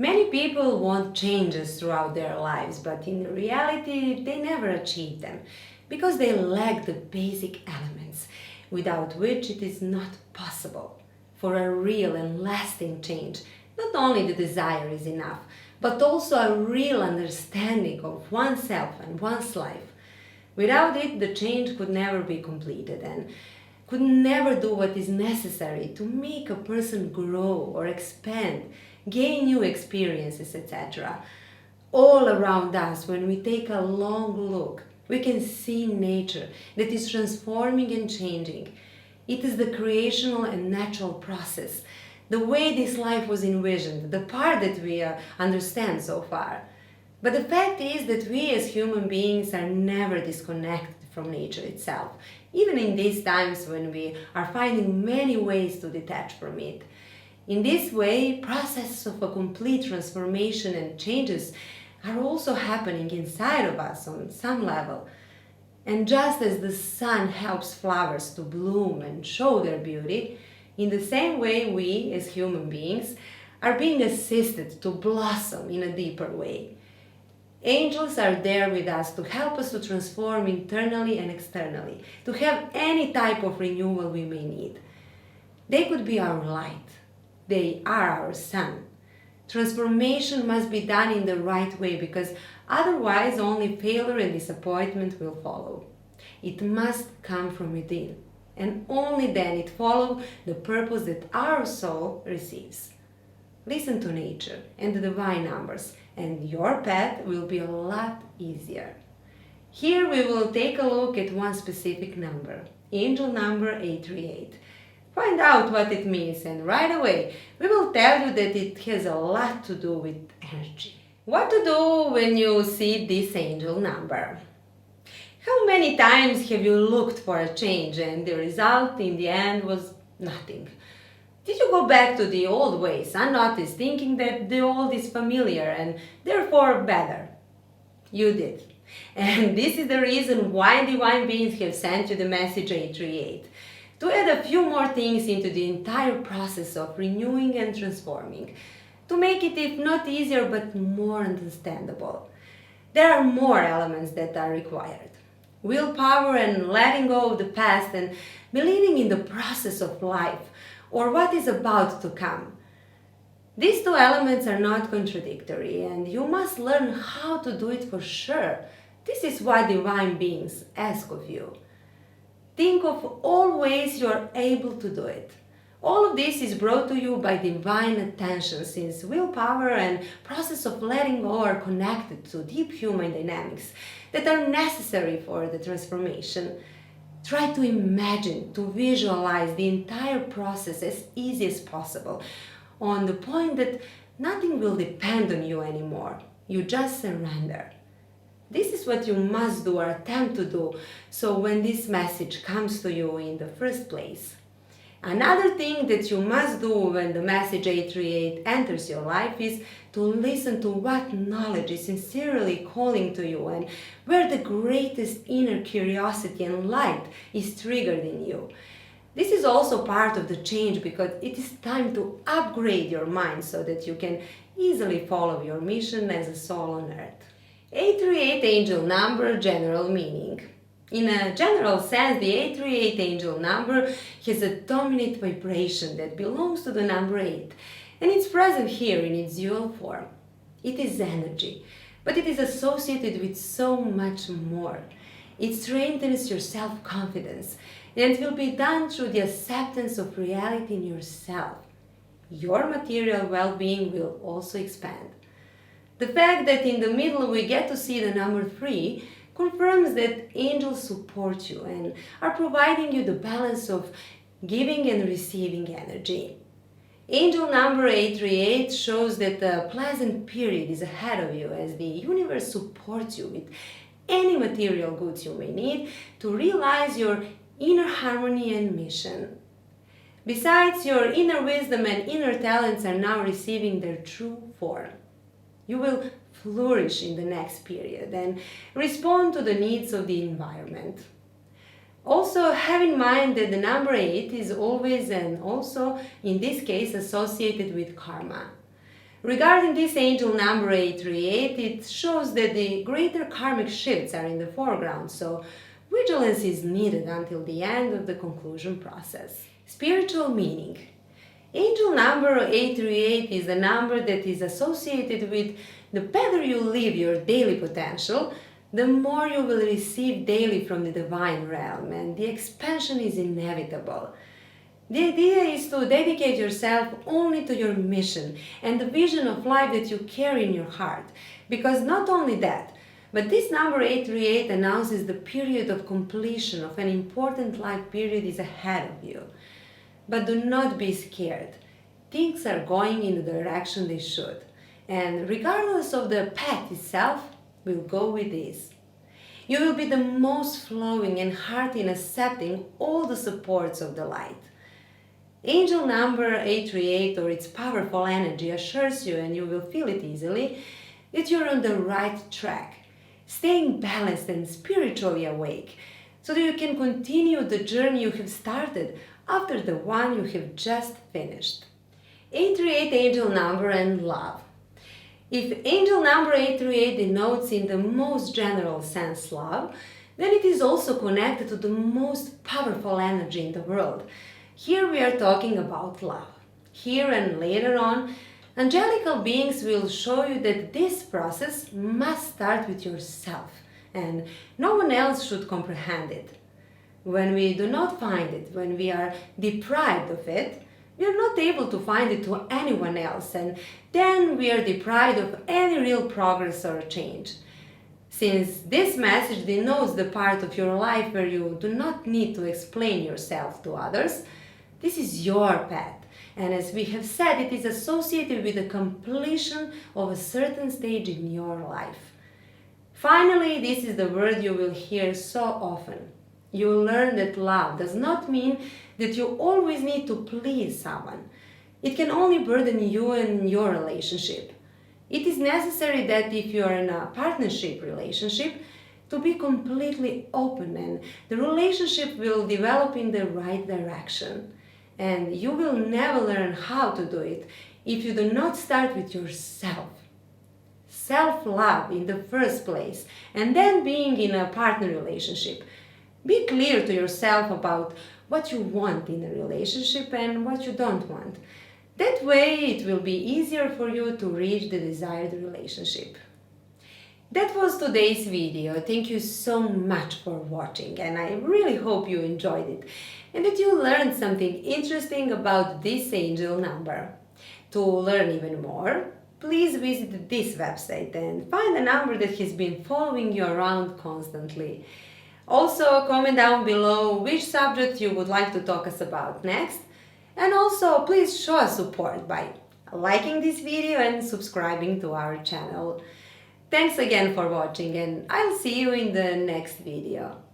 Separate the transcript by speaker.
Speaker 1: Many people want changes throughout their lives, but in reality, they never achieve them because they lack the basic elements without which it is not possible for a real and lasting change. Not only the desire is enough, but also a real understanding of oneself and one's life. Without it, the change could never be completed and could never do what is necessary to make a person grow or expand, gain new experiences, etc. All around us, when we take a long look, we can see nature that is transforming and changing. It is the creational and natural process, the way this life was envisioned, the part that we understand so far. But the fact is that we as human beings are never disconnected from nature itself, even in these times when we are finding many ways to detach from it. In this way, processes of a complete transformation and changes are also happening inside of us on some level. And just as the sun helps flowers to bloom and show their beauty, in the same way we, as human beings, are being assisted to blossom in a deeper way. Angels are there with us to help us to transform internally and externally, to have any type of renewal we may need. They could be our light. They are our sun. Transformation must be done in the right way because otherwise only failure and disappointment will follow. It must come from within, and only then it follows the purpose that our soul receives. Listen to nature and the divine numbers, and your path will be a lot easier. Here we will take a look at one specific number, angel number 838. Find out what it means, and right away we will tell you that it has a lot to do with energy. What to do when you see this angel number? How many times have you looked for a change and the result in the end was nothing? Did you go back to the old ways unnoticed, thinking that the old is familiar and therefore better? You did. And this is the reason why divine beings have sent you the message 838. To add a few more things into the entire process of renewing and transforming. To make it, if not easier, but more understandable. There are more elements that are required. Willpower and letting go of the past and believing in the process of life or what is about to come. These two elements are not contradictory and you must learn how to do it for sure. This is what divine beings ask of you. Think of all ways you are able to do it. All of this is brought to you by divine attention since willpower and process of letting go are connected to deep human dynamics that are necessary for the transformation. Try to imagine, to visualize the entire process as easy as possible on the point that nothing will depend on you anymore. You just surrender. This is what you must do or attempt to do so when this message comes to you in the first place. Another thing that you must do when the message 838 enters your life is to listen to what knowledge is sincerely calling to you and where the greatest inner curiosity and light is triggered in you. This is also part of the change because it is time to upgrade your mind so that you can easily follow your mission as a soul on earth. 838 angel number general meaning. In a general sense, the 838 angel number has a dominant vibration that belongs to the number 8, and it's present here in its dual form. It is energy, but it is associated with so much more. It strengthens your self-confidence, and it will be done through the acceptance of reality in yourself. Your material well-being will also expand. The fact that in the middle we get to see the number 3 confirms that angels support you and are providing you the balance of giving and receiving energy. Angel number 838 shows that a pleasant period is ahead of you as the universe supports you with any material goods you may need to realize your inner harmony and mission. Besides, your inner wisdom and inner talents are now receiving their true form. You will flourish in the next period and respond to the needs of the environment. Also, have in mind that the number 8 is always and also in this case associated with karma. Regarding this angel number 838, it shows that the greater karmic shifts are in the foreground, so vigilance is needed until the end of the conclusion process. Spiritual meaning. Angel number 838 is a number that is associated with the better you live your daily potential, the more you will receive daily from the divine realm, and the expansion is inevitable. The idea is to dedicate yourself only to your mission and the vision of life that you carry in your heart. Because not only that, but this number 838 announces the period of completion of an important life period is ahead of you. But do not be scared. Things are going in the direction they should. And regardless of the path itself, we'll go with this. You will be the most flowing and heart in accepting all the supports of the light. Angel number 838 or its powerful energy assures you, and you will feel it easily, that you're on the right track, staying balanced and spiritually awake, so that you can continue the journey you have started after the one you have just finished. 838 angel number and love. If angel number 838 denotes in the most general sense love, then it is also connected to the most powerful energy in the world. Here we are talking about love. Here and later on, angelical beings will show you that this process must start with yourself, and no one else should comprehend it. When we do not find it, when we are deprived of it, we are not able to find it to anyone else, and then we are deprived of any real progress or change. Since this message denotes the part of your life where you do not need to explain yourself to others, this is your path, and as we have said, it is associated with the completion of a certain stage in your life. Finally, this is the word you will hear so often. You will learn that love does not mean that you always need to please someone. It can only burden you and your relationship. It is necessary that if you are in a partnership relationship, to be completely open, and the relationship will develop in the right direction. And you will never learn how to do it if you do not start with yourself. Self-love in the first place, and then being in a partner relationship. Be clear to yourself about what you want in a relationship and what you don't want. That way it will be easier for you to reach the desired relationship. That was today's video. Thank you so much for watching, and I really hope you enjoyed it and that you learned something interesting about this angel number. To learn even more, please visit this website and find a number that has been following you around constantly. Also, comment down below which subject you would like to talk us about next, and also please show us support by liking this video and subscribing to our channel. Thanks again for watching, and I'll see you in the next video.